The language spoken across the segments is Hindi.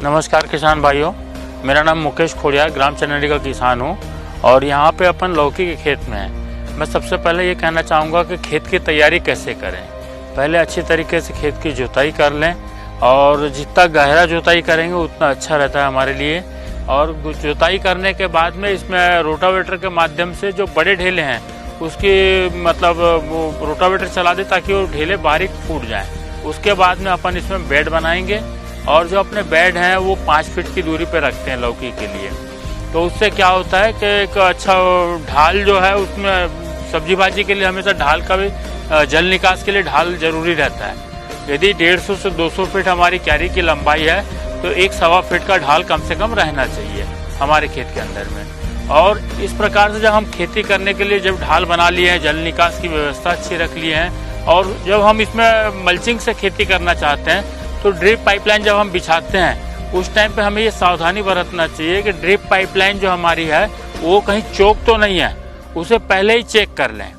नमस्कार किसान भाइयों, मेरा नाम मुकेश खोड़िया, ग्राम चनडी का किसान हूँ और यहाँ पे अपन लौकी के खेत में हैं। मैं सबसे पहले ये कहना चाहूँगा कि खेत की तैयारी कैसे करें। पहले अच्छी तरीके से खेत की जुताई कर लें और जितना गहरा जुताई करेंगे उतना अच्छा रहता है हमारे लिए। और जुताई करने के बाद में इसमें रोटावेटर के माध्यम से जो बड़े ढेले हैं उसकी मतलब वो रोटावेटर चला दे ताकि वो ढेले बारीक फूट जाएँ। उसके बाद में अपन इसमें बेड बनाएंगे और जो अपने बेड हैं वो 5 फीट की दूरी पे रखते हैं लौकी के लिए। तो उससे क्या होता है कि एक अच्छा ढाल जो है उसमें सब्जी भाजी के लिए हमेशा ढाल का भी जल निकास के लिए ढाल जरूरी रहता है। यदि 150 से 200 फीट हमारी क्यारी की लंबाई है तो 1.25 फीट का ढाल कम से कम रहना चाहिए हमारे खेत के अंदर में। और इस प्रकार से जब हम खेती करने के लिए जब ढाल बना लिए हैं, जल निकास की व्यवस्था अच्छी रख लिए हैं और जब हम इसमें मल्चिंग से खेती करना चाहते हैं तो ड्रिप पाइपलाइन जब हम बिछाते हैं उस टाइम पे हमें ये सावधानी बरतना चाहिए कि ड्रिप पाइपलाइन जो हमारी है वो कहीं चौक तो नहीं है, उसे पहले ही चेक कर लें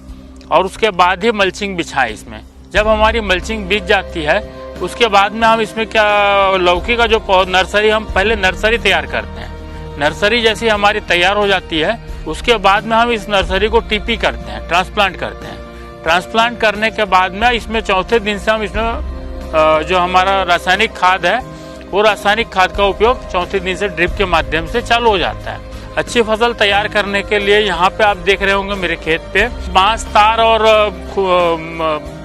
और उसके बाद ही मल्चिंग बिछाएं। इसमें जब हमारी मल्चिंग बिछ जाती है उसके बाद में हम इसमें क्या लौकी का जो नर्सरी, हम पहले नर्सरी तैयार करते हैं। नर्सरी जैसी हमारी तैयार हो जाती है उसके बाद में हम इस नर्सरी को टीपी करते हैं, ट्रांसप्लांट करते हैं। ट्रांसप्लांट करने के बाद में इसमें चौथे दिन से हम इसमें जो हमारा रासायनिक खाद है वो रासायनिक खाद का उपयोग चौथे दिन से ड्रिप के माध्यम से चालू हो जाता है। अच्छी फसल तैयार करने के लिए यहाँ पे आप देख रहे होंगे मेरे खेत पे बांस, तार और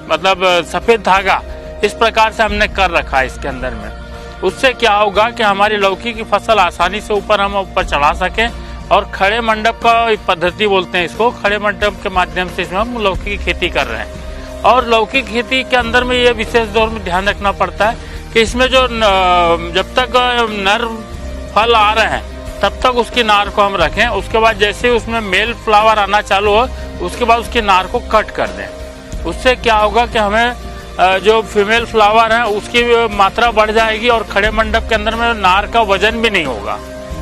मतलब सफेद धागा इस प्रकार से हमने कर रखा है इसके अंदर में। उससे क्या होगा कि हमारी लौकी की फसल आसानी से हम ऊपर चढ़ा सकें और खड़े मंडप का पद्धति बोलते हैं इसको, खड़े मंडप के माध्यम से इसमें हम लौकी की खेती कर रहे हैं। और लौकी खेती के अंदर में ये विशेष दौर में ध्यान रखना पड़ता है कि इसमें जो जब तक नर फल आ रहे हैं तब तक उसकी नार को हम रखें। उसके बाद जैसे ही उसमें मेल फ्लावर आना चालू हो उसके बाद उसकी नार को कट कर दें। उससे क्या होगा कि हमें जो फीमेल फ्लावर है उसकी मात्रा बढ़ जाएगी और खड़े मंडप के अंदर में नार का वजन भी नहीं होगा।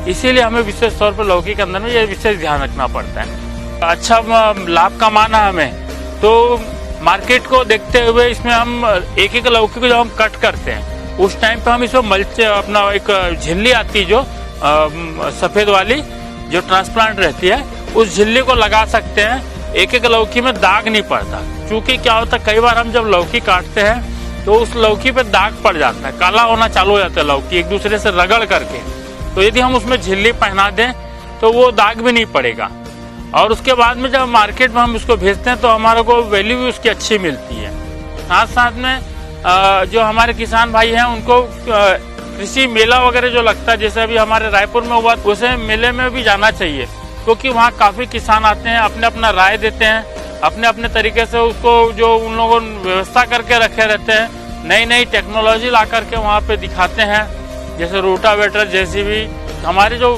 इसीलिए हमें विशेष तौर पर लौकी के अंदर में ये विशेष ध्यान रखना पड़ता है। अच्छा लाभ कमाना हमें तो मार्केट को देखते हुए इसमें हम एक लौकी को जब हम कट करते हैं उस टाइम पे हम इसमें मल्च अपना एक झिल्ली आती जो सफेद वाली जो ट्रांसप्लांट रहती है उस झिल्ली को लगा सकते हैं। एक लौकी में दाग नहीं पड़ता, क्योंकि क्या होता है कई बार हम जब लौकी काटते हैं तो उस लौकी पे दाग पड़ जाता है, काला होना चालू हो जाता है लौकी एक दूसरे से रगड़ करके। तो यदि हम उसमें झिल्ली पहना दें तो वो दाग भी नहीं पड़ेगा और उसके बाद में जब मार्केट में हम उसको भेजते हैं तो हमारे को वैल्यू भी उसकी अच्छी मिलती है। साथ साथ में जो हमारे किसान भाई हैं उनको कृषि मेला वगैरह जो लगता है जैसे अभी हमारे रायपुर में हुआ उसे मेले में भी जाना चाहिए, क्योंकि वहाँ काफी किसान आते हैं, अपने अपना राय देते हैं, अपने अपने तरीके से उसको जो उन लोगों ने व्यवस्था करके रखे रहते हैं, नई नई टेक्नोलॉजी ला करके वहाँ पे दिखाते हैं। जैसे रोटावेटर जैसी भी हमारे जो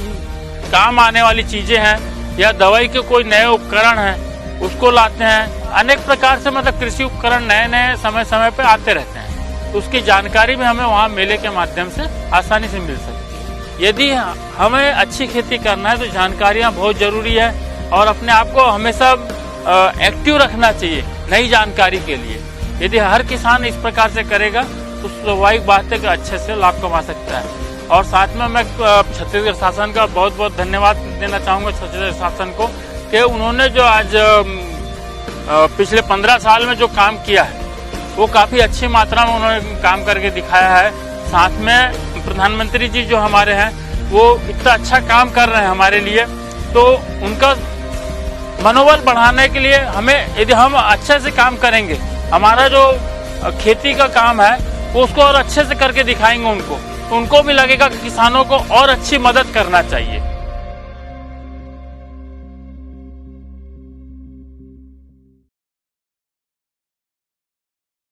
काम आने वाली चीजें हैं या दवाई के कोई नए उपकरण हैं उसको लाते हैं। अनेक प्रकार से मतलब कृषि उपकरण नए नए समय समय पे आते रहते हैं, उसकी जानकारी भी हमें वहाँ मेले के माध्यम से आसानी से मिल सकती है। यदि हमें अच्छी खेती करना है तो जानकारियाँ बहुत जरूरी है और अपने आप को हमेशा एक्टिव रखना चाहिए नई जानकारी के लिए। यदि हर किसान इस प्रकार से करेगा तो स्वाभाविक बात है कि अच्छे से लाभ कमा सकता है। और साथ में मैं छत्तीसगढ़ शासन का बहुत बहुत धन्यवाद देना चाहूँगा छत्तीसगढ़ शासन को कि उन्होंने जो आज पिछले 15 साल में जो काम किया है वो काफ़ी अच्छी मात्रा में उन्होंने काम करके दिखाया है। साथ में प्रधानमंत्री जी जो हमारे हैं वो इतना अच्छा काम कर रहे हैं हमारे लिए, तो उनका मनोबल बढ़ाने के लिए हमें यदि हम अच्छे से काम करेंगे, हमारा जो खेती का काम है वो उसको और अच्छे से करके दिखाएंगे उनको भी लगेगा कि किसानों को और अच्छी मदद करना चाहिए।